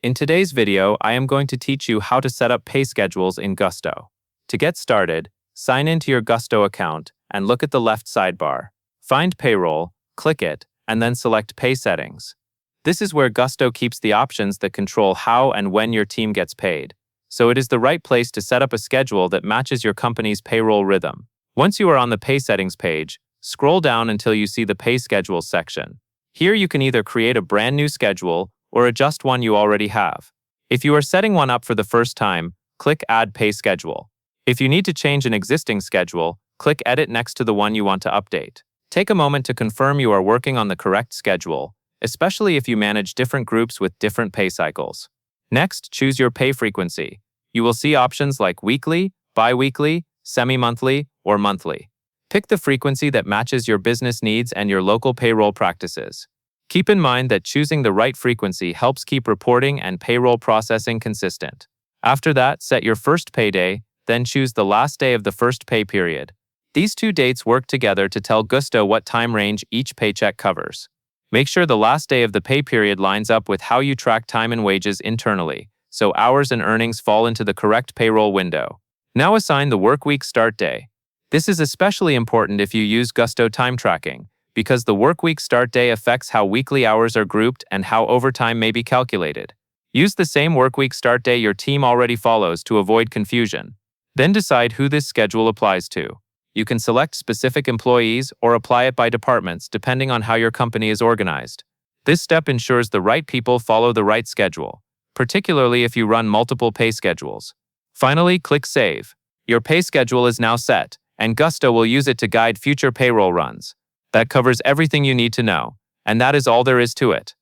In today's video, I am going to teach you how to set up pay schedules in Gusto. To get started, sign into your Gusto account and look at the left sidebar. Find Payroll, click it, and then select Pay Settings. This is where Gusto keeps the options that control how and when your team gets paid, so it is the right place to set up a schedule that matches your company's payroll rhythm. Once you are on the Pay Settings page, scroll down until you see the Pay Schedules section. Here you can either create a brand new schedule or adjust one you already have. If you are setting one up for the first time, click Add Pay Schedule. If you need to change an existing schedule, click Edit next to the one you want to update. Take a moment to confirm you are working on the correct schedule, especially if you manage different groups with different pay cycles. Next, choose your pay frequency. You will see options like weekly, biweekly, semi-monthly, or monthly. Pick the frequency that matches your business needs and your local payroll practices. Keep in mind that choosing the right frequency helps keep reporting and payroll processing consistent. After that, set your first payday, then choose the last day of the first pay period. These two dates work together to tell Gusto what time range each paycheck covers. Make sure the last day of the pay period lines up with how you track time and wages internally, so hours and earnings fall into the correct payroll window. Now assign the workweek start day. This is especially important if you use Gusto time tracking, because the workweek start day affects how weekly hours are grouped and how overtime may be calculated. Use the same workweek start day your team already follows to avoid confusion. Then decide who this schedule applies to. You can select specific employees or apply it by departments depending on how your company is organized. This step ensures the right people follow the right schedule, particularly if you run multiple pay schedules. Finally, click Save. Your pay schedule is now set, and Gusto will use it to guide future payroll runs. That covers everything you need to know, and that is all there is to it.